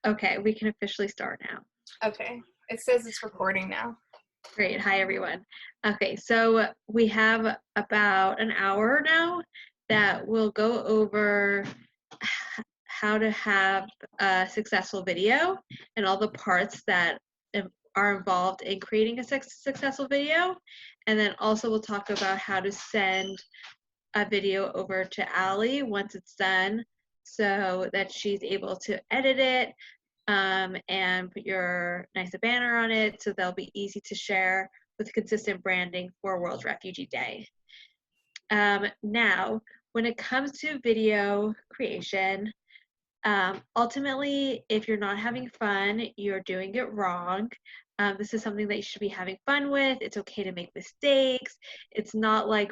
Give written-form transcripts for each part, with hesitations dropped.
Okay, we can officially start now. Okay. It says it's recording now. Great. Hi, everyone. Okay, so we have about an hour now that we'll go over how to have a successful video and all the parts that are involved in creating a successful video. And then also we'll talk about how to send a video over to Allie once it's done so that she's able to edit it and put your nice banner on it so they'll be easy to share with consistent branding for World Refugee Day. Now, when it comes to video creation, ultimately, if you're not having fun, you're doing it wrong. This is something that you should be having fun with. It's okay to make mistakes. It's not like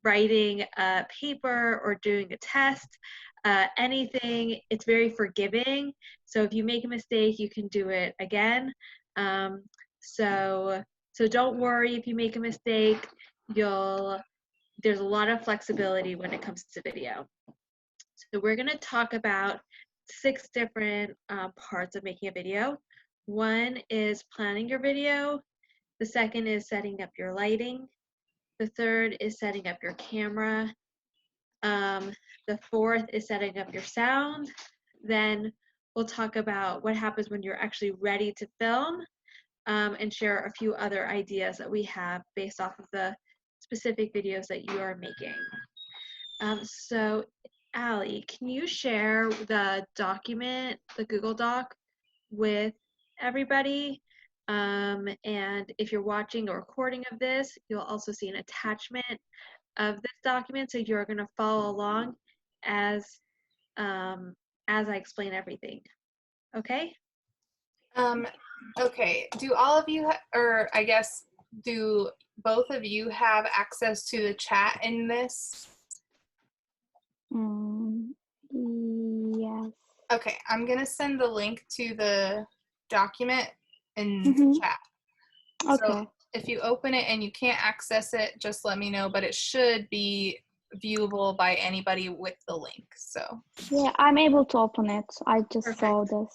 writing a paper or doing a test. Anything, it's very forgiving. So if you make a mistake, you can do it again. So don't worry if you make a mistake. There's a lot of flexibility when it comes to video. So we're going to talk about 6 different parts of making a video. One is planning your video. The second is setting up your lighting. The third is setting up your camera. The fourth is setting up your sound. Then we'll talk about what happens when you're actually ready to film and share a few other ideas that we have based off of the specific videos that you are making. So Allie, can you share the document, the Google Doc, with everybody? And if you're watching a recording of this, you'll also see an attachment of this document, so you're going to follow along as I explain everything. Okay? Okay. Do all of you, or I guess, do both of you have access to the chat in this? Yes. Okay, I'm going to send the link to the document in the chat. Okay. So if you open it and you can't access it, just let me know, but it should be viewable by anybody with the link. So yeah, I'm able to open it. I just Perfect. saw this.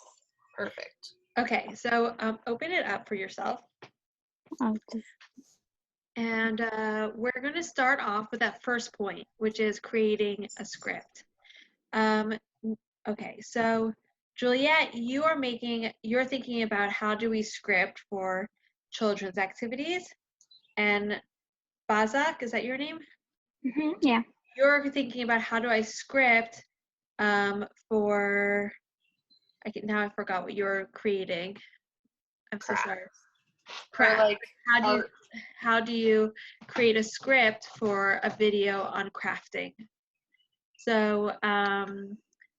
Perfect. Okay, so open it up for yourself. And we're going to start off with that first point, which is creating a script. Okay, so Juliet, you're thinking about how do we script for children's activities, and Bazak, is that your name? Yeah. You're thinking about how do I script for, now I forgot what you're creating. I'm so sorry. Or like how do you create a script for a video on crafting? So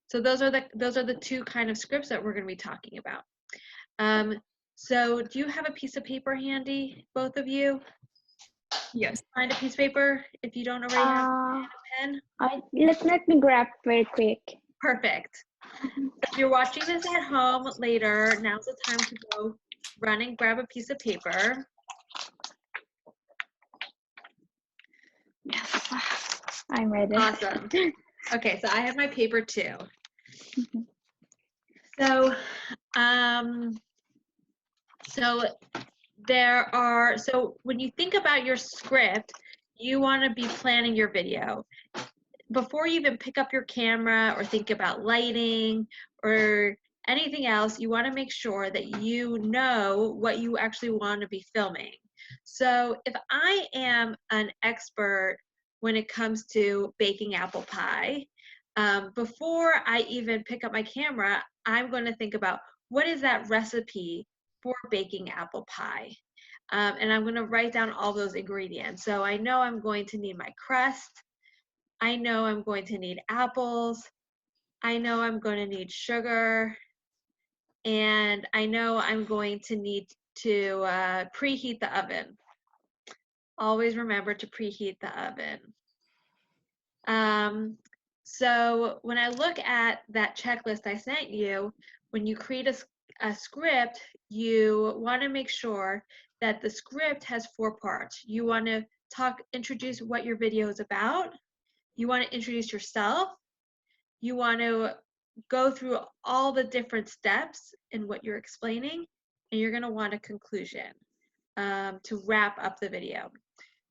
so those are the 2 kind of scripts that we're going to be talking about. So do you have a piece of paper handy, both of you? Yes. Find a piece of paper if you don't already have a pen. Let me grab very quick. Perfect. If you're watching this at home later, now's the time to go run and grab a piece of paper. Yes, I'm ready. Awesome. Okay, so I have my paper too. So, so when you think about your script, you want to be planning your video. Before you even pick up your camera or think about lighting or anything else, you want to make sure that you know what you actually want to be filming. So if I am an expert when it comes to baking apple pie, before I even pick up my camera, I'm going to think about what is that recipe for baking apple pie. And I'm going to write down all those ingredients. So I know I'm going to need my crust. I know I'm going to need apples. I know I'm going to need sugar. And I know I'm going to need to preheat the oven. Always remember to preheat the oven. So when I look at that checklist I sent you, when you create a script, you want to make sure that the script has 4 parts. You want to introduce what your video is about. You want to introduce yourself. You want to go through all the different steps in what you're explaining, and you're going to want a conclusion to wrap up the video.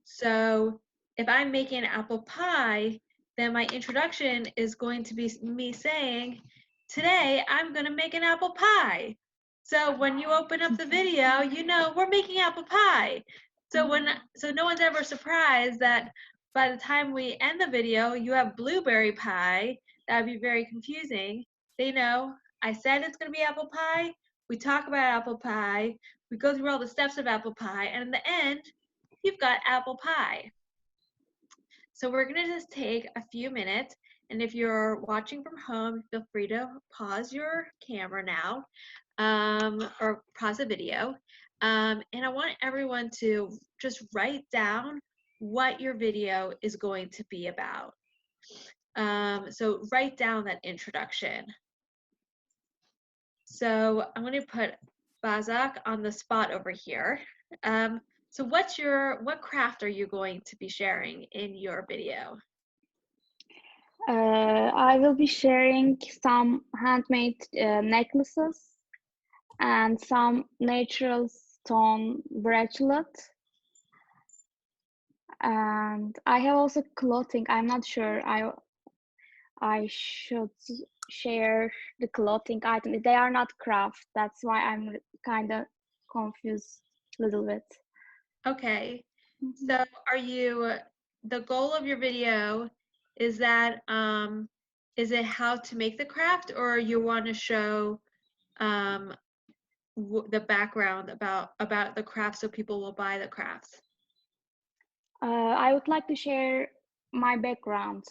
So if I'm making an apple pie, then my introduction is going to be me saying, today I'm going to make an apple pie. So when you open up the video, you know we're making apple pie. So no one's ever surprised that by the time we end the video, you have blueberry pie. That would be very confusing. They know I said it's going to be apple pie. We talk about apple pie. We go through all the steps of apple pie, and in the end, you've got apple pie. So we're going to just take a few minutes, and if you're watching from home, feel free to pause your camera now, or pause the video. And I want everyone to just write down what your video is going to be about. So write down that introduction. So I'm going to put Bazak on the spot over here. So what craft are you going to be sharing in your video? I will be sharing some handmade necklaces and some natural stone bracelet. And I have also clothing. I'm not sure I should share the clothing item. They are not craft. That's why I'm kind of confused a little bit. Okay. So the goal of your video is that is it how to make the craft, or you want to show the background about the craft so people will buy the crafts? I would like to share my background.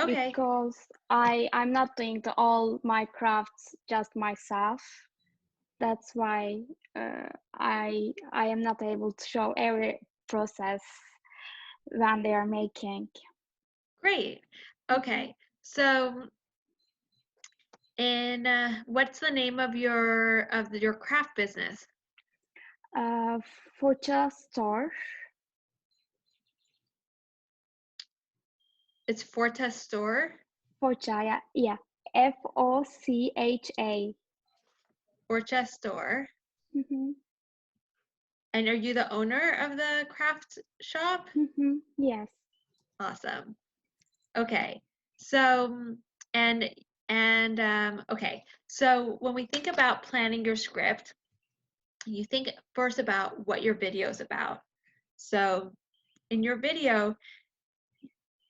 Okay. Because I'm not doing all my crafts just myself. That's why I am not able to show every process when they are making. Great. Okay. So, and what's the name of your craft business? Forcha store. It's Forcha Store. Forcha, yeah. Focha. Forcha Store. Mm-hmm. And are you the owner of the craft shop? Mm-hmm. Yes. Awesome. Okay. So okay. So when we think about planning your script, you think first about what your video is about. So in your video,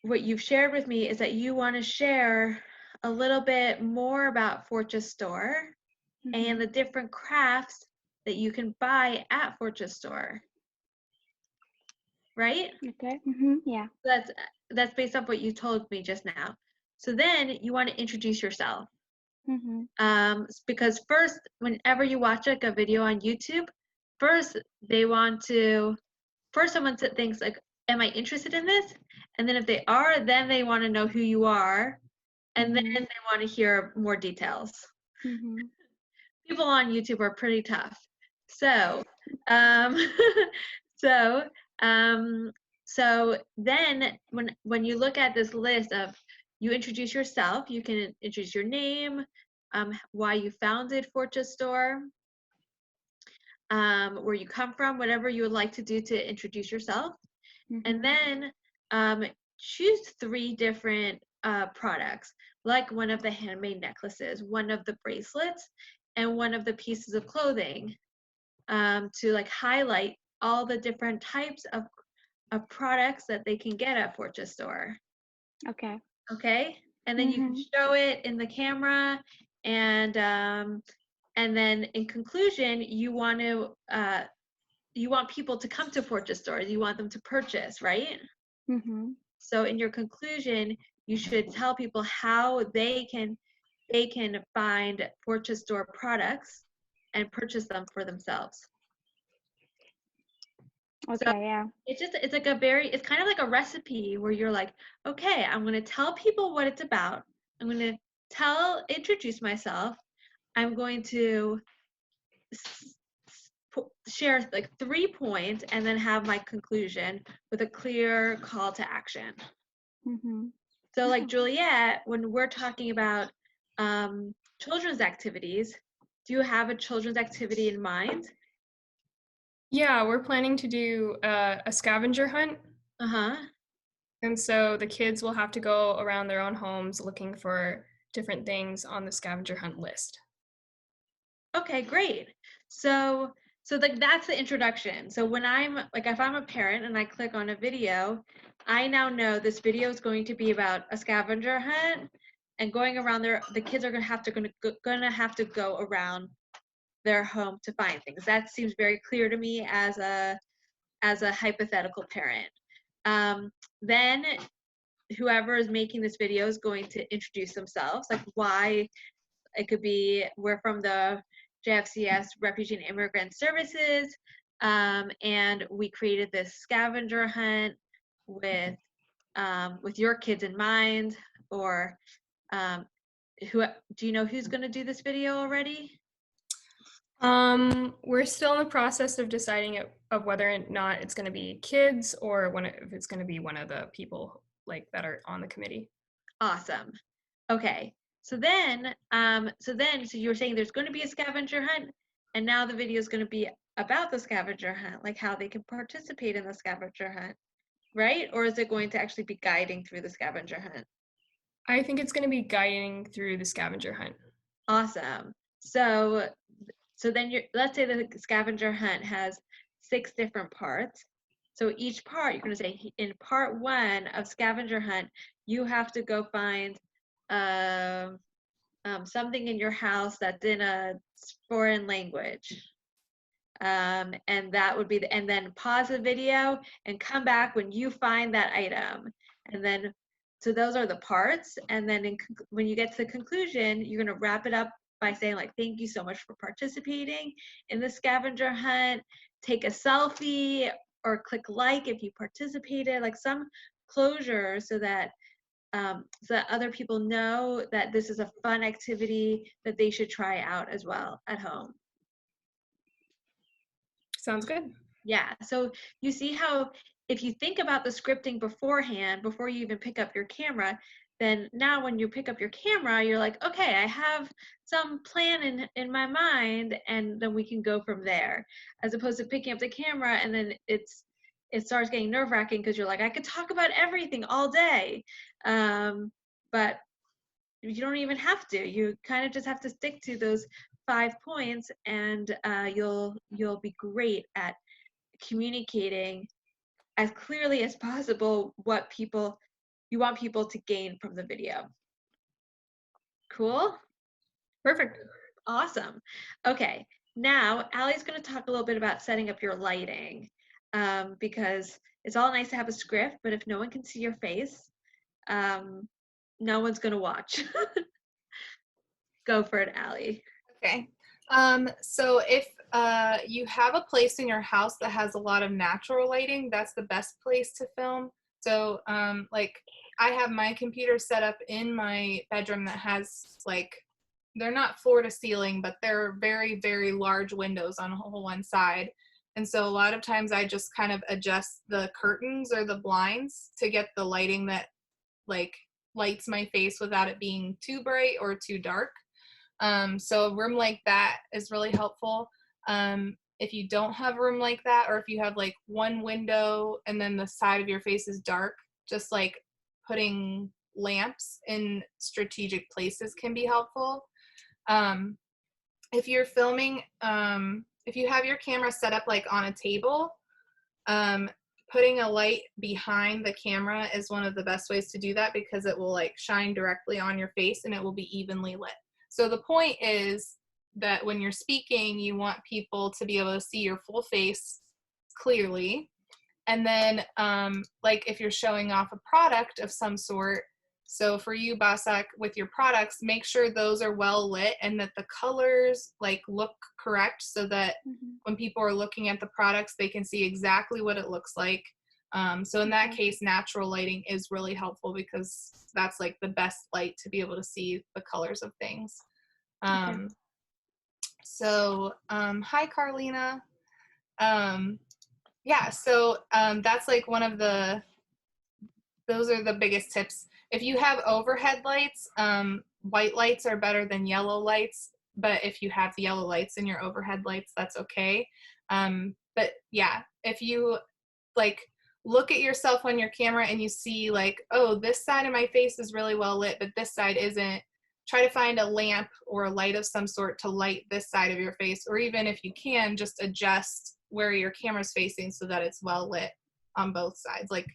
what you've shared with me is that you want to share a little bit more about Forcha Store and the different crafts that you can buy at Forcha Store. Right? Okay. Yeah. That's based off what you told me just now. So then you want to introduce yourself. Because first, whenever you watch like a video on YouTube, first someone thinks like, am I interested in this? And then if they are, then they want to know who you are, and then they want to hear more details. People on YouTube are pretty tough. So, so then when you look at this list of, you introduce yourself, you can introduce your name, why you founded Forcha Store, where you come from, whatever you would like to do to introduce yourself. And then choose 3 different products, like one of the handmade necklaces, one of the bracelets, and one of the pieces of clothing, to like highlight all the different types of products that they can get at Forcha Store. Okay. And then you can show it in the camera, and then in conclusion, you want people to come to Forcha Store. You want them to purchase, right? So in your conclusion, you should tell people how they can find Forcha Store products and purchase them for themselves. Okay, so yeah. It's like it's kind of like a recipe where you're like, okay, I'm going to tell people what it's about. I'm going to introduce myself. I'm going to share like 3 points and then have my conclusion with a clear call to action. So like Juliet, when we're talking about children's activities. Do you have a children's activity in mind? Yeah, we're planning to do a scavenger hunt. Uh-huh. And so the kids will have to go around their own homes looking for different things on the scavenger hunt list. Okay, great. So like that's the introduction. So when I'm like if I'm a parent and I click on a video, I now know this video is going to be about a scavenger hunt and going around there. The kids are gonna have to go around their home to find things. That seems very clear to me as a hypothetical parent. Then whoever is making this video is going to introduce themselves, like why. It could be we're from the JFCS Refugee and Immigrant Services, and we created this scavenger hunt with your kids in mind. Or who do you know who's going to do this video already? We're still in the process of deciding of whether or not it's going to be kids or if it's going to be one of the people like that are on the committee. Awesome. Okay. So you were saying there's going to be a scavenger hunt, and now the video is going to be about the scavenger hunt, like how they can participate in the scavenger hunt, right? Or is it going to actually be guiding through the scavenger hunt? I think it's going to be guiding through the scavenger hunt. Awesome. So then let's say the scavenger hunt has 6 different parts. So each part, you're going to say in part 1 of scavenger hunt, you have to go find something in your house that's in a foreign language. And that would be and then pause the video and come back when you find that item. And then, so those are the parts. And then when you get to the conclusion, you're going to wrap it up by saying like, thank you so much for participating in the scavenger hunt. Take a selfie or click like if you participated, like some closure so that other people know that this is a fun activity that they should try out as well at home. Sounds good. Yeah, so you see how if you think about the scripting beforehand, before you even pick up your camera, then now when you pick up your camera, you're like, okay, I have some plan in my mind, and then we can go from there. As opposed to picking up the camera and then it starts getting nerve-wracking because you're like, I could talk about everything all day. But you don't even have to. You kind of just have to stick to those 5 points, and you'll be great at communicating as clearly as possible what you want people to gain from the video. Cool? Perfect. Awesome. Okay, now Allie's going to talk a little bit about setting up your lighting, because it's all nice to have a script, but if no one can see your face, no one's going to watch. Go for it, Allie. Okay. So if you have a place in your house that has a lot of natural lighting, that's the best place to film. So like I have my computer set up in my bedroom that has like, they're not floor to ceiling, but they're very, very large windows on one side. And so a lot of times I just kind of adjust the curtains or the blinds to get the lighting that like lights my face without it being too bright or too dark. So a room like that is really helpful. If you don't have a room like that, or if you have like one window and then the side of your face is dark, just like putting lamps in strategic places can be helpful. If you're filming, if you have your camera set up like on a table, putting a light behind the camera is one of the best ways to do that because it will like shine directly on your face and it will be evenly lit. So the point is that when you're speaking, you want people to be able to see your full face clearly. And then like if you're showing off a product of some sort, so for you, Basak, with your products, make sure those are well lit and that the colors like look correct so that when people are looking at the products, they can see exactly what it looks like. So in that case, natural lighting is really helpful because that's like the best light to be able to see the colors of things. So hi, Carlina. Yeah, so that's like one of those are the biggest tips. If you have overhead lights, white lights are better than yellow lights, but if you have yellow lights in your overhead lights, that's okay. But yeah, if you like look at yourself on your camera and you see like, oh, this side of my face is really well lit, but this side isn't, try to find a lamp or a light of some sort to light this side of your face, or even if you can, just adjust where your camera's facing so that it's well lit on both sides. Like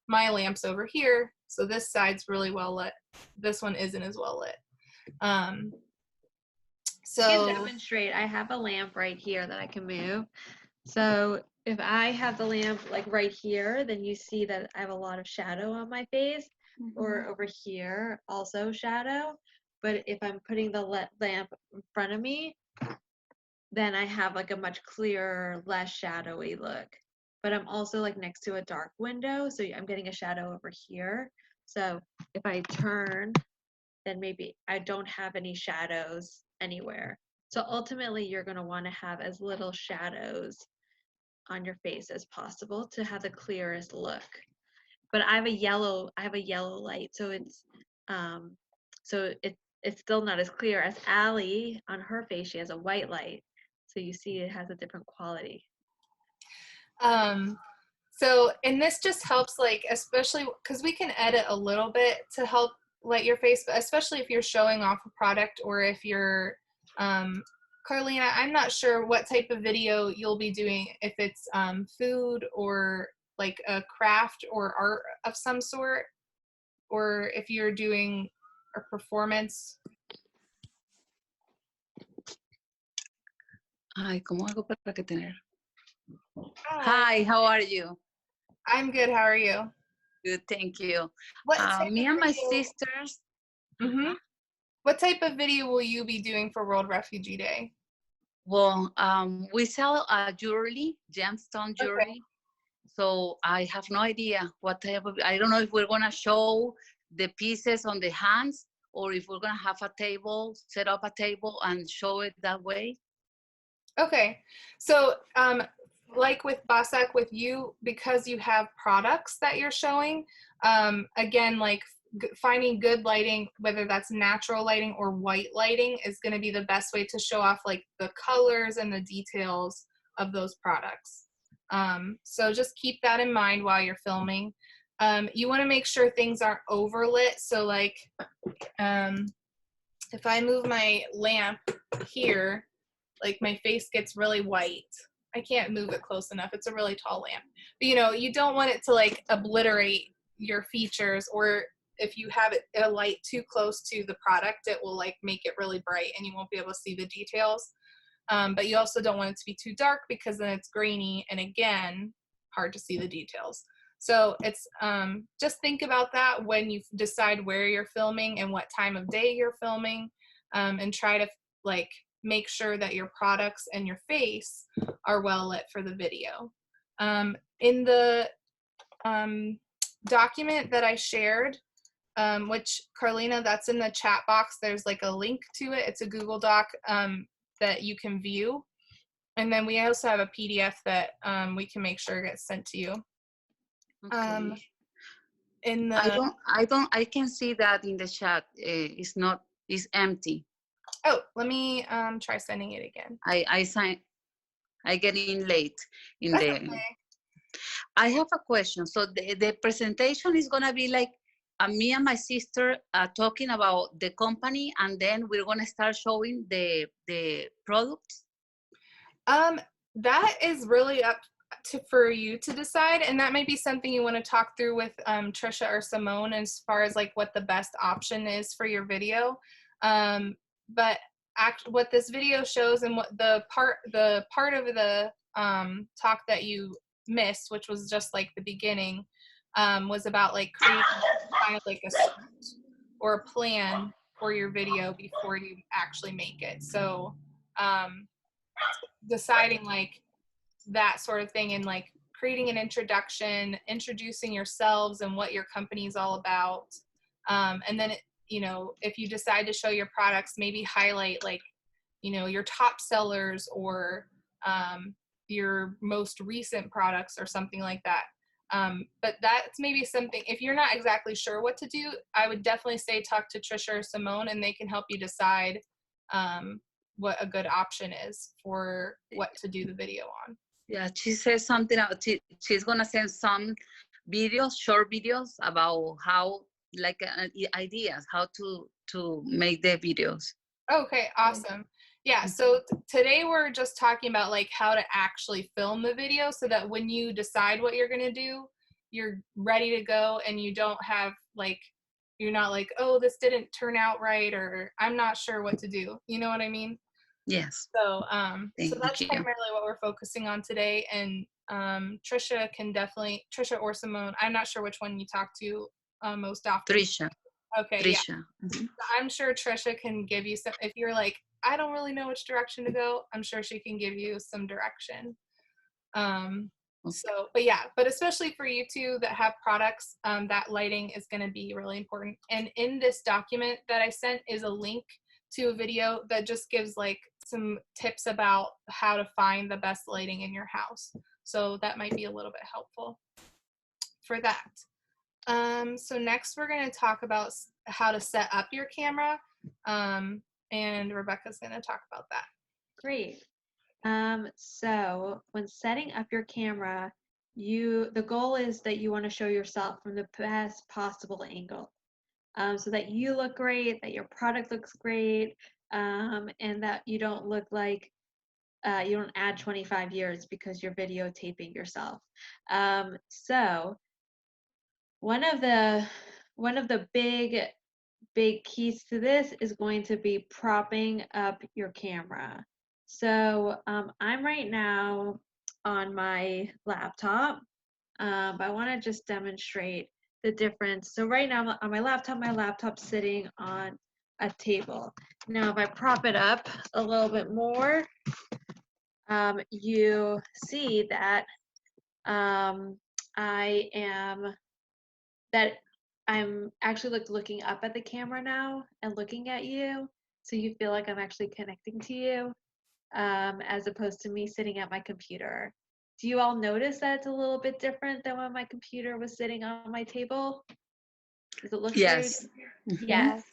my lamp's over here, so this side's really well lit. This one isn't as well lit. I So can demonstrate. I have a lamp right here that I can move. So if I have the lamp like right here, then you see that I have a lot of shadow on my face, or over here also shadow. But if I'm putting the lamp in front of me, then I have like a much clearer, less shadowy look. But I'm also like next to a dark window, so I'm getting a shadow over here. So if I turn, then maybe I don't have any shadows anywhere. So ultimately, you're going to want to have as little shadows on your face as possible to have the clearest look. But I have a yellow light, so it's still not as clear as Allie on her face. She has a white light, so you see it has a different quality. So, and this just helps, like, especially because we can edit a little bit to help light your face, but especially if you're showing off a product, or if you're, Carlina, I'm not sure what type of video you'll be doing, if it's food or like a craft or art of some sort, or if you're doing a performance. Ay, ¿cómo hago para que tener? Hi. Hi, how are you? I'm good. How are you? Good, thank you. What type Me of and my video- sisters, What type of video will you be doing for World Refugee Day? well, we sell jewelry, gemstone jewelry. So I have no idea what type of, I don't know if we're gonna show the pieces on the hands, or if we're gonna have a table, set up a table and show it that way. Okay, so like with Basak, with you, because you have products that you're showing, again, like finding good lighting, whether that's natural lighting or white lighting, is going to be the best way to show off like the colors and the details of those products. So just keep that in mind while you're filming. You want to make sure things aren't overlit. So like if I move my lamp here, like my face gets really white. I can't move it close enough. It's a really tall lamp. But you know, you don't want it to like obliterate your features, or if you have it a light too close to the product, it will like make it really bright and you won't be able to see the details. But you also don't want it to be too dark, because then it's grainy and again, hard to see the details. So it's just think about that when you decide where you're filming and what time of day you're filming, and try to like make sure that your products and your face are well lit for the video. In the document that I shared, which Carlina, that's in the chat box, there's like a link to it. It's a Google Doc that you can view. And then we also have a PDF that we can make sure gets sent to you. Okay. In the I can see that in the chat. It's empty. Oh, let me try sending it again. I get in late in That's the. okay. I have a question. So the presentation is gonna be like me and my sister talking about the company, and then we're gonna start showing the products. That is really up for you to decide, and that might be something you want to talk through with Trisha or Simone as far as like what the best option is for your video. But what this video shows, and what the part of the talk that you missed, which was just like the beginning, was about like creating kind of like a script or a plan for your video before you actually make it. So deciding like that sort of thing, and like creating an introduction, introducing yourselves and what your company is all about, and then you know, if you decide to show your products, maybe highlight like, you know, your top sellers, or your most recent products or something like that. But that's maybe something, if you're not exactly sure what to do, I would definitely say talk to Trisha or Simone, and they can help you decide what a good option is for what to do the video on. Yeah, she says something about she's gonna send some videos, short videos about how, like, ideas how to make the videos. Okay, awesome. Yeah, so today we're just talking about like how to actually film the video so that when you decide what you're gonna do, you're ready to go and you don't have like, you're not like, oh, this didn't turn out right, or I'm not sure what to do. You know what I mean? Yes. So Thank that's you. primarily what we're focusing on today. And Trisha or Simone, I'm not sure which one you talk to most often. Trisha. Okay, Trisha. yeah. Mhm. I'm sure Trisha can give you some, if you're like, I don't really know which direction to go, I'm sure she can give you some direction. So, but especially for you two that have products, that lighting is going to be really important. And in this document that I sent is a link to a video that just gives like some tips about how to find the best lighting in your house. So that might be a little bit helpful for that. So next we're going to talk about how to set up your camera. And Rebecca's going to talk about that. Great. So when setting up your camera, the goal is that you want to show yourself from the best possible angle, so that you look great, that your product looks great, and that you don't look like you don't add 25 years because you're videotaping yourself. So one of the big keys to this is going to be propping up your camera. So I'm right now on my laptop, but I want to just demonstrate the difference. So right now on my laptop's sitting on a table. Now if I prop it up a little bit more, you see that I am I'm actually looking up at the camera now and looking at you, so you feel like I'm actually connecting to you, as opposed to me sitting at my computer. Do you all notice that it's a little bit different than when my computer was sitting on my table? Does it look Yes. weird? Mhm. Yes.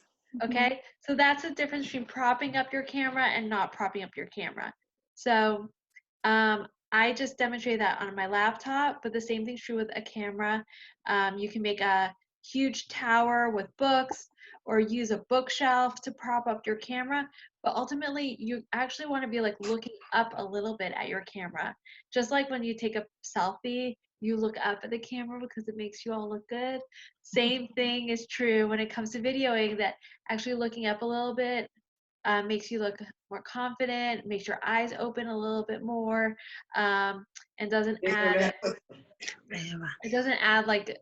Okay, so that's the difference between propping up your camera and not propping up your camera. So I just demonstrated that on my laptop, but the same thing's true with a camera. You can make a huge tower with books or use a bookshelf to prop up your camera, but ultimately you actually want to be like looking up a little bit at your camera. Just like when you take a selfie, you look up at the camera because it makes you all look good. Same thing is true when it comes to videoing, that actually looking up a little bit makes you look more confident, makes your eyes open a little bit more, and doesn't add like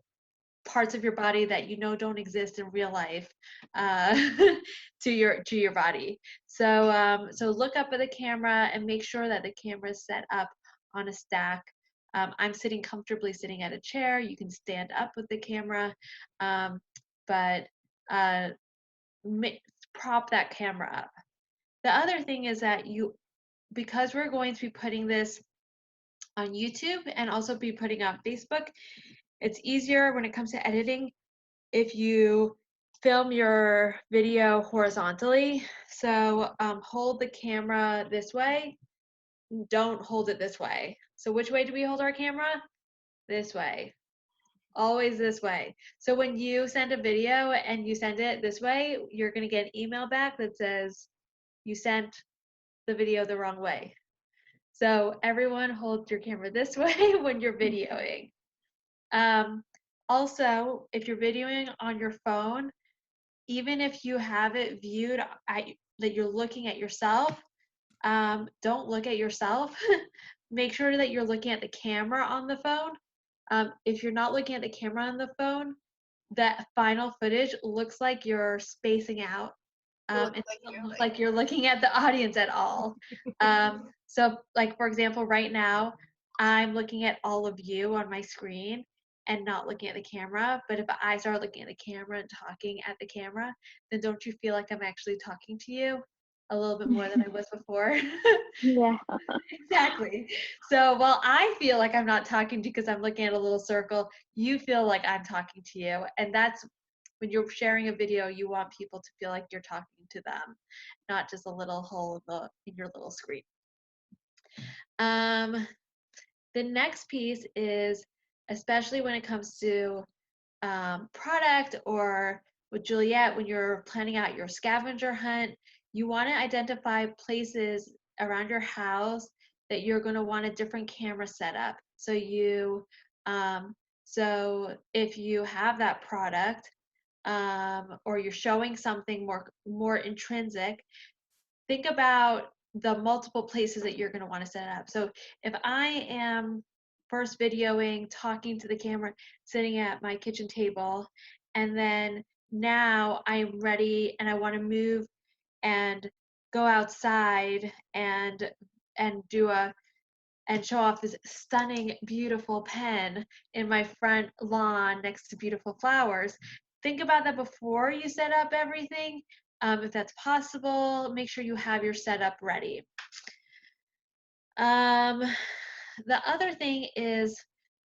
parts of your body that you know don't exist in real life to your body. So look up at the camera and make sure that the camera is set up on a stack. I'm comfortably sitting at a chair. You can stand up with the camera, but prop that camera up. The other thing is that because we're going to be putting this on YouTube and also be putting on Facebook, it's easier when it comes to editing if you film your video horizontally. So hold the camera this way, don't hold it this way. So which way do we hold our camera? This way. Always this way. So when you send a video and you send it this way, you're going to get an email back that says you sent the video the wrong way. So everyone hold your camera this way when you're videoing. Also, if you're videoing on your phone, even if you have it viewed that you're looking at yourself, don't look at yourself. Make sure that you're looking at the camera on the phone. If you're not looking at the camera on the phone, that final footage looks like you're spacing out. It doesn't look like you're looking at the audience at all. So like, for example, right now, I'm looking at all of you on my screen and not looking at the camera. But if I start looking at the camera and talking at the camera, then don't you feel like I'm actually talking to you? a little bit more than I was before. Yeah. Exactly. So while I feel like I'm not talking to you because I'm looking at a little circle, you feel like I'm talking to you. And that's when you're sharing a video, you want people to feel like you're talking to them, not just a little hole in your little screen. The next piece is, especially when it comes to product, or with Juliet, when you're planning out your scavenger hunt, you want to identify places around your house that you're going to want a different camera setup. So if you have that product, or you're showing something more intrinsic, think about the multiple places that you're going to want to set up. So if I am first videoing, talking to the camera, sitting at my kitchen table, and then now I'm ready and I want to move and go outside and show off this stunning, beautiful pen in my front lawn next to beautiful flowers. Think about that before you set up everything. If that's possible, make sure you have your setup ready. The other thing is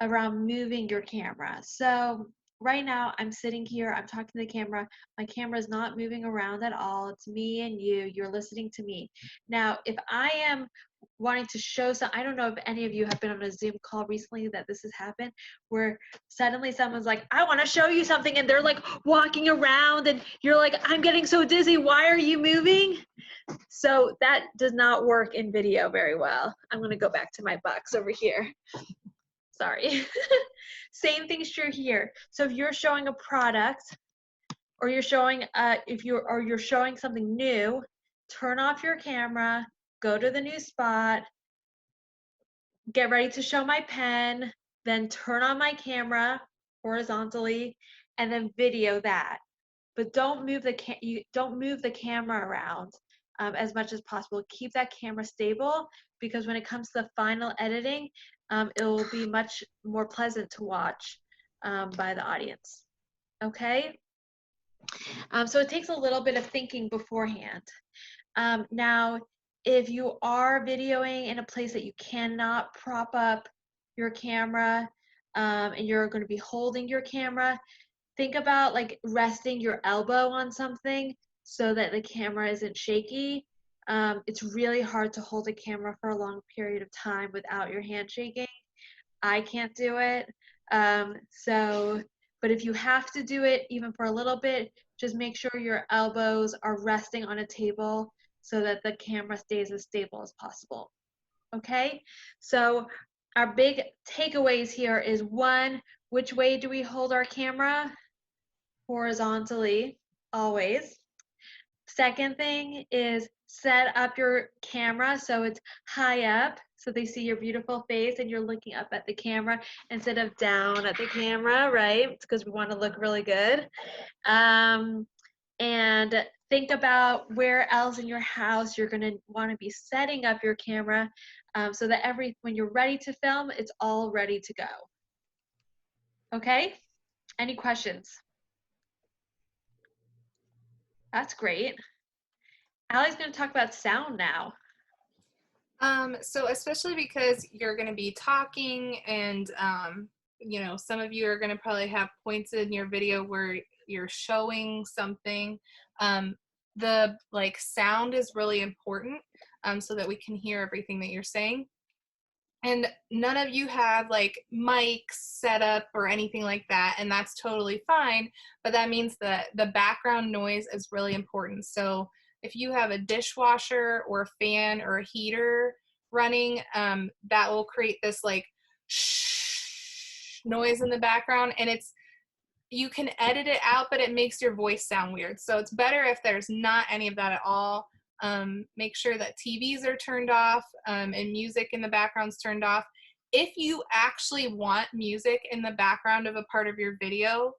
around moving your camera. So right now I'm sitting here, I'm talking to the camera. My camera is not moving around at all. It's me and you're listening to me. Now, if I am wanting to show I don't know if any of you have been on a Zoom call recently that this has happened, where suddenly someone's like, I want to show you something, and they're like walking around and you're like, I'm getting so dizzy, why are you moving? So that does not work in video very well. I'm going to go back to my box over here. Sorry. Same thing's true here. So if you're showing a product, or you're showing you're showing something new, turn off your camera, go to the new spot, get ready to show my pen, then turn on my camera horizontally, and then video that. But don't move the camera around as much as possible. Keep that camera stable, because when it comes to the final editing, it will be much more pleasant to watch by the audience. Okay? So it takes a little bit of thinking beforehand. Now, if you are videoing in a place that you cannot prop up your camera, and you're going to be holding your camera, think about like resting your elbow on something so that the camera isn't shaky. It's really hard to hold a camera for a long period of time without your hand shaking. I can't do it. But if you have to do it even for a little bit, just make sure your elbows are resting on a table so that the camera stays as stable as possible. Okay? So our big takeaways here is, one, which way do we hold our camera? Horizontally, always. Second thing is, set up your camera so it's high up, so they see your beautiful face and you're looking up at the camera instead of down at the camera, right? Because we want to look really good. And think about where else in your house you're going to want to be setting up your camera, so that when you're ready to film, it's all ready to go. Okay? Any questions? That's great. Allie's going to talk about sound now. So especially because you're going to be talking, and some of you are going to probably have points in your video where you're showing something. The sound is really important, so that we can hear everything that you're saying. And none of you have mics set up or anything like that, and that's totally fine. But that means that the background noise is really important. So if you have a dishwasher or a fan or a heater running, that will create this shh noise in the background, and you can edit it out, but it makes your voice sound weird. So it's better if there's not any of that at all. Make sure that TVs are turned off, and music in the background's turned off. If you actually want music in the background of a part of your video,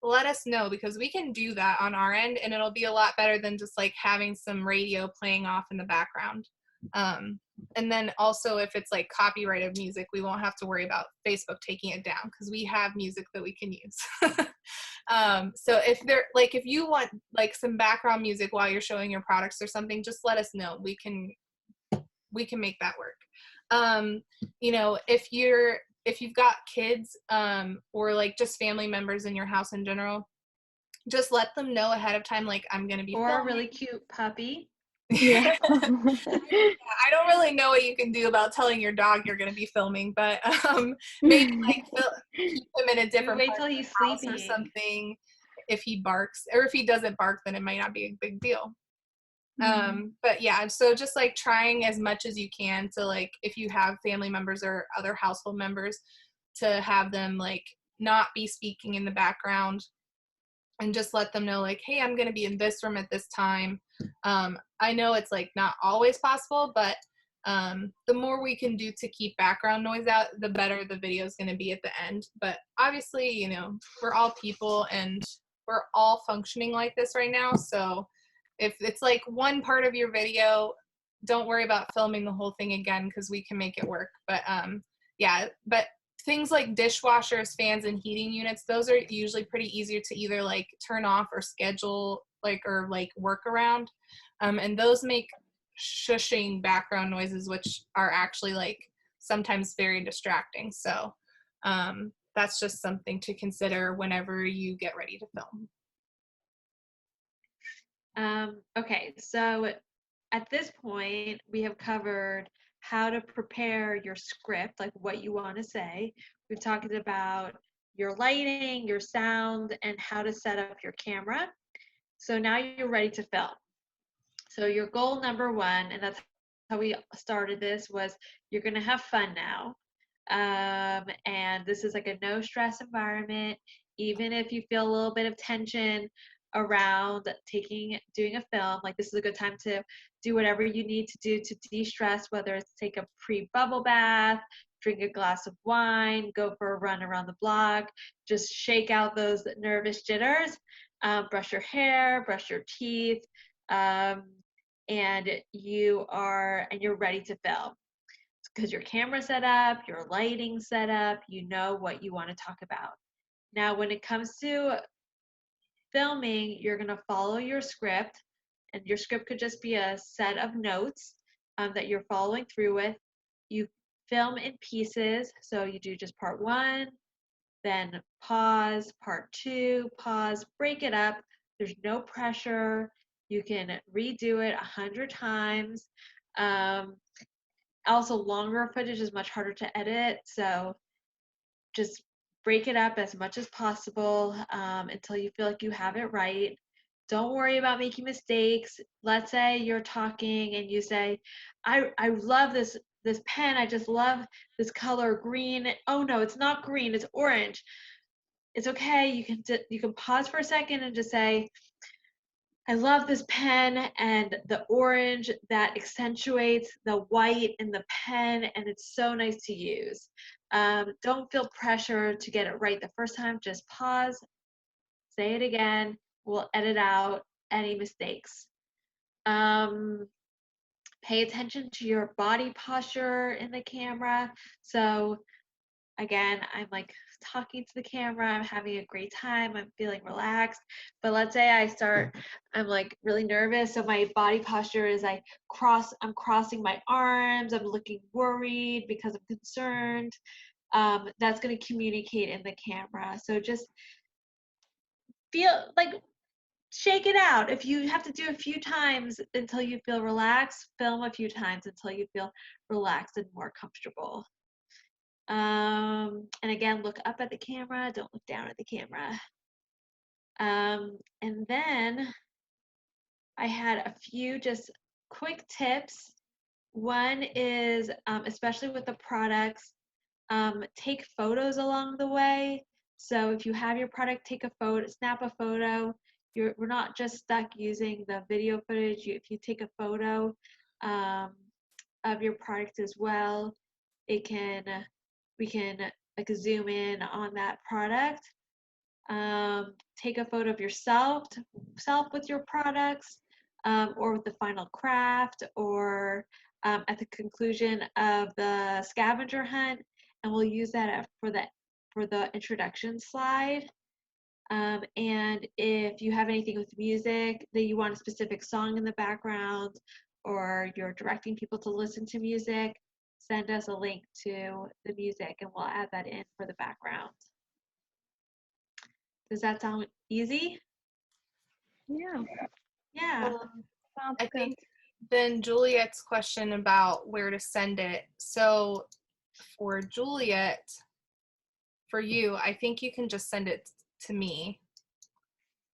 let us know, because we can do that on our end, and it'll be a lot better than just having some radio playing off in the background. And then also if it's like copyrighted music, we won't have to worry about Facebook taking it down because we have music that we can use. So if you want like some background music while you're showing your products or something, just let us know. We can make that work. You know, if you've got kids, or like just family members in your house in general, just let them know ahead of time, like I'm going to be Or filming. a really cute puppy. Yeah. I don't really know what you can do about telling your dog you're going to be filming, but maybe like keep him in a different Wait part till of the he's house sleeping or something. If he barks, or if he doesn't bark, then it might not be a big deal. But yeah, so just like trying as much as you can to, like, if you have family members or other household members, to have them like not be speaking in the background, and just let them know like, hey, I'm going to be in this room at this time. I know it's like not always possible, but the more we can do to keep background noise out, the better the video is going to be at the end. But obviously, you know, we're all people and we're all functioning like this right now. So if it's like one part of your video, don't worry about filming the whole thing again, because we can make it work. But yeah, but things like dishwashers, fans, and heating units, those are usually pretty easier to either like turn off or schedule, like, or like work around. And those make shushing background noises, which are actually like sometimes very distracting. So that's just something to consider whenever you get ready to film. Okay, so at this point, we have covered how to prepare your script, like what you want to say. We've talked about your lighting, your sound, and how to set up your camera. So now you're ready to film. So your goal number one, and that's how we started this, was you're going to have fun now. And this is like a no stress environment. Even if you feel a little bit of tension around doing a film, like this is a good time to do whatever you need to do to de-stress, whether it's take a pre-bubble bath, drink a glass of wine, go for a run around the block, just shake out those nervous jitters, brush your hair, brush your teeth, and you're ready to film because your camera's set up, your lighting set up, you know what you want to talk about. Now, when it comes to filming, you're going to follow your script, and your script could just be a set of notes that you're following through with. You film in pieces, so you do just part one, then pause, part two, pause, break it up. There's no pressure. You can redo it 100 times. Also, longer footage is much harder to edit, so just break it up as much as possible until you feel like you have it right. Don't worry about making mistakes. Let's say you're talking and you say, I love this pen. I just love this color green. Oh no, it's not green, it's orange. It's okay. You can pause for a second and just say, I love this pen and the orange that accentuates the white in the pen, and it's so nice to use. Don't feel pressure to get it right the first time. Just pause, say it again. We'll edit out any mistakes. Pay attention to your body posture in the camera. So again, I'm like talking to the camera, I'm having a great time, I'm feeling relaxed. But let's say I'm like really nervous, so my body posture is I'm crossing my arms, I'm looking worried because I'm concerned. That's going to communicate in the camera. So just feel like, shake it out. If you have to do a few times until you feel relaxed, film a few times until you feel relaxed and more comfortable. And again, look up at the camera, don't look down at the camera. And then I had a few just quick tips. One is, especially with the products, take photos along the way. So if you have your product, take a photo, snap a photo. We're not just stuck using the video footage. If you take a photo of your product as well, we can like zoom in on that product. Take a photo of yourself with your products, or with the final craft, or at the conclusion of the scavenger hunt, and we'll use that for the introduction slide. And if you have anything with music that you want a specific song in the background, or you're directing people to listen to music, send us a link to the music and we'll add that in for the background. Does that sound easy? Yeah, Yeah. sounds I good. think then Juliet's question about where to send it. So for Juliet, for you, I think you can just send it to me.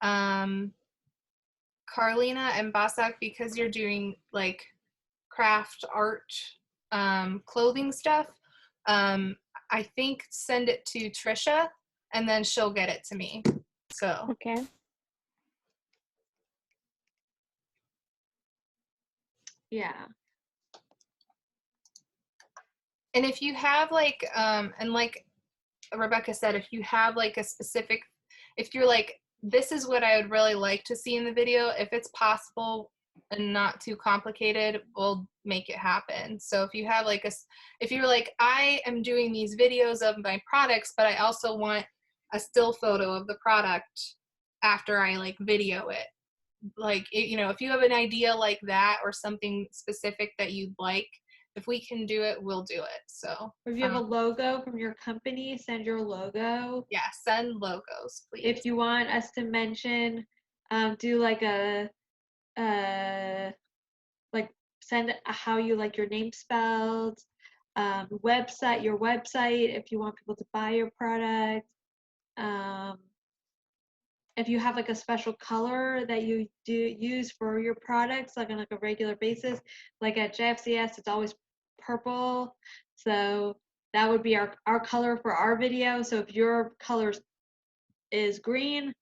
Carlina and Basak, because you're doing like craft art, clothing stuff, I think send it to Trisha and then she'll get it to me. So Okay. Yeah. and if you have like and like Rebecca said, if you have like a specific, if you're like, this is what I would really like to see in the video, if it's possible and not too complicated, we'll make it happen. So if you have like if you're like, I am doing these videos of my products, but I also want a still photo of the product after I like video it. Like, you know, if you have an idea like that or something specific that you'd like, if we can do it, we'll do it. So Or if you have a logo from your company, send your logo. yeah, send logos, please. If you want us to mention, do like a, like send how you like your name spelled, website, your website, if you want people to buy your product. If you have like a special color that you do use for your products, like on like a regular basis, like at JFCS, it's always purple. So that would be our color for our video. So if your color is green,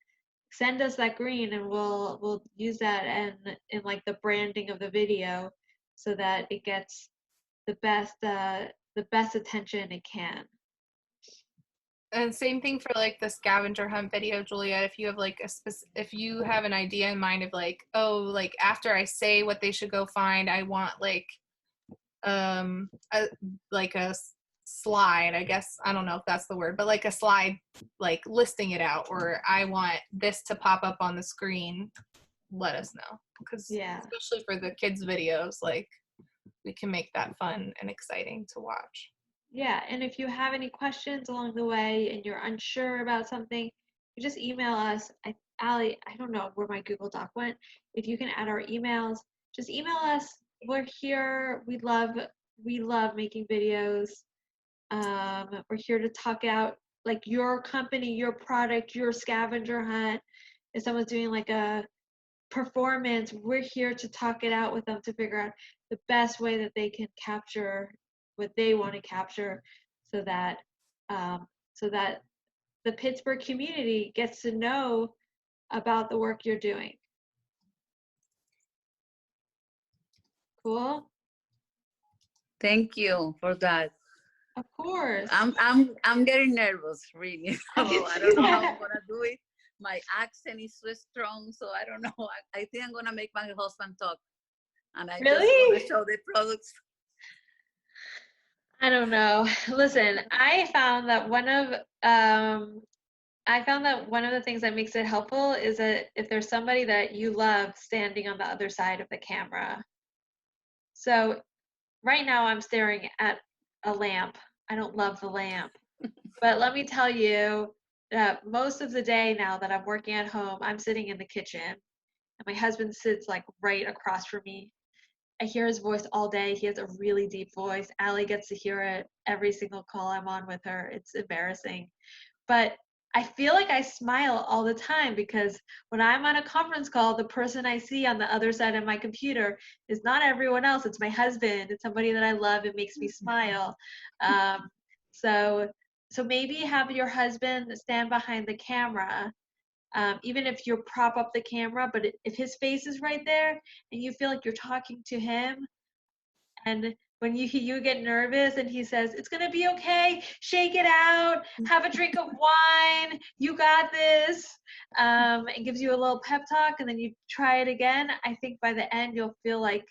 send us that green and we'll use that in like the branding of the video so that it gets the best attention it can. And same thing for like the scavenger hunt video, Juliet. If you have like if you have an idea in mind of like, oh, like after I say what they should go find, I want like a slide, I guess, I don't know if that's the word, but like a slide like listing it out, or I want this to pop up on the screen, let us know, because Yeah. especially for the kids videos, like we can make that fun and exciting to watch. Yeah, and if you have any questions along the way and you're unsure about something, you just email us. Allie, I don't know where my Google Doc went. If you can add our emails, just email us. We're here. We love making videos. We're here to talk out like your company, your product, your scavenger hunt. If someone's doing like a performance, we're here to talk it out with them to figure out the best way that they can capture what they want to capture, so that the Pittsburgh community gets to know about the work you're doing. Cool. Thank you for that. Of course. I'm getting nervous, really. So I don't know how I'm gonna do it. My accent is so strong, so I don't know. I think I'm gonna make my husband talk, and I Really? just wanna show the products. I don't know. Listen, I found that one of the things that makes it helpful is that if there's somebody that you love standing on the other side of the camera. So right now I'm staring at a lamp. I don't love the lamp. But let me tell you that most of the day now that I'm working at home, I'm sitting in the kitchen and my husband sits like right across from me. I hear his voice all day. He has a really deep voice. Allie gets to hear it every single call I'm on with her. It's embarrassing. But I feel like I smile all the time because when I'm on a conference call, the person I see on the other side of my computer is not everyone else. It's my husband. It's somebody that I love. It makes me smile. So maybe have your husband stand behind the camera. Even if you prop up the camera, but if his face is right there and you feel like you're talking to him, and when you get nervous and he says, it's gonna be okay, shake it out, have a drink of wine, you got this, it gives you a little pep talk, and then you try it again, I think by the end you'll feel like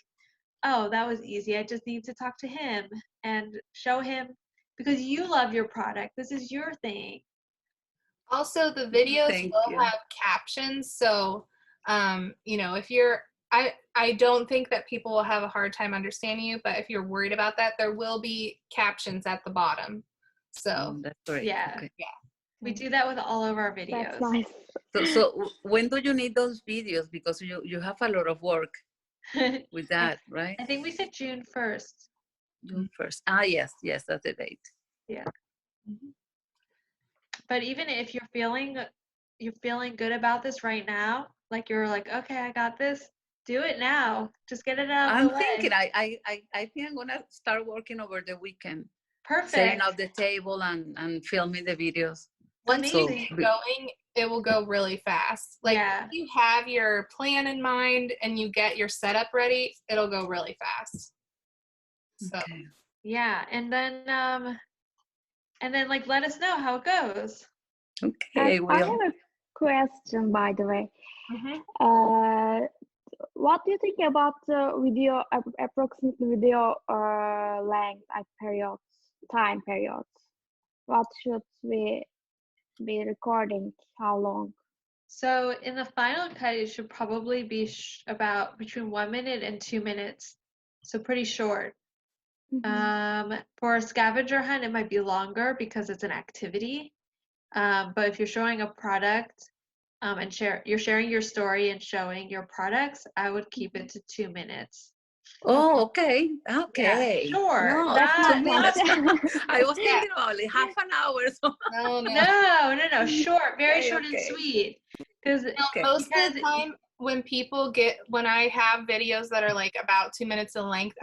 oh, that was easy. I just need to talk to him and show him because you love your product. This is your thing. Also, the videos Thank will you. have captions, so you know, if you're I don't think that people will have a hard time understanding you, but if you're worried about that, there will be captions at the bottom. So That's great. Yeah. Okay. We do that with all of our videos. That's nice. So when do you need those videos? Because you have a lot of work with that, right? I think we said June 1st. June 1st. Ah, yes, that's the date. Yeah. But even if you're feeling good about this right now, like you're like, okay, I got this, do it now. Just get it out of I'm the way. thinking I think I'm gonna start working over the weekend, setting Perfect. up the table and filming the videos. once you Amazing. get going, it will go really fast. Like Yeah. if you have your plan in mind and you get your setup ready, it'll go really fast. So Okay. Yeah, and then like let us know how it goes. Okay, And I well, have a question, by the way. mhm. What do you think about the video, approximate video length, time periods? What should we be recording? How long? So in the final cut, it should probably be about between 1 minute and 2 minutes. So pretty short. For a scavenger hunt, it might be longer because it's an activity. But if you're showing a product and you're sharing your story and showing your products, I would keep it to 2 minutes. oh, okay. Okay. Sure. No, That's two not minutes. much. I was Yeah. thinking about like half an hour. So. No. Short, very Okay, short and okay. sweet. Because Okay. Most of the time when I have videos that are like about 2 minutes in length,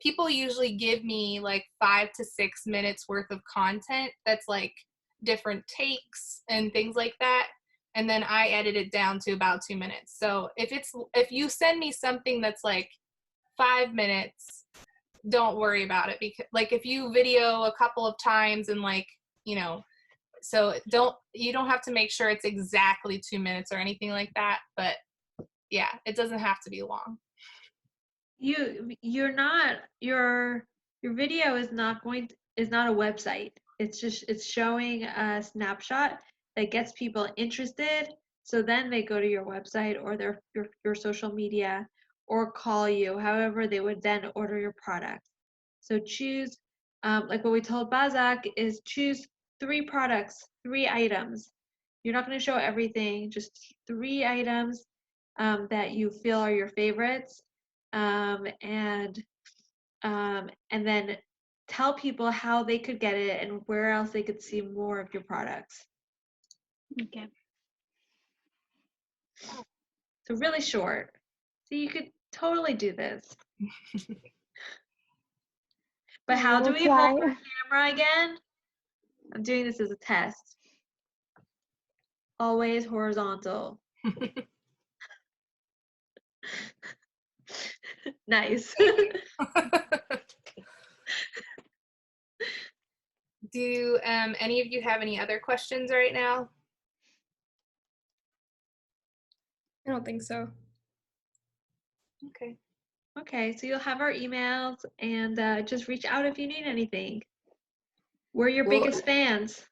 people usually give me like 5 to 6 minutes worth of content that's like different takes and things like that. And then I edit it down to about 2 minutes. So if you send me something that's like 5 minutes, don't worry about it, because like if you video a couple of times and like, you know, so you don't have to make sure it's exactly 2 minutes or anything like that, but yeah, it doesn't have to be long. your video is not a website. It's showing a snapshot that gets people interested, so then they go to your website or your social media or call you, however they would then order your product. So choose like what we told Bazak is choose 3 products, 3 items. You're not going to show everything, just 3 items that you feel are your favorites, and then tell people how they could get it and where else they could see more of your products. Okay. So really short. So you could totally do this. But how do We'll we try. hold our camera again? I'm doing this as a test. Always horizontal. Nice. Do any of you have any other questions right now? I don't think so. Okay. Okay, so you'll have our emails and just reach out if you need anything. We're your biggest fans.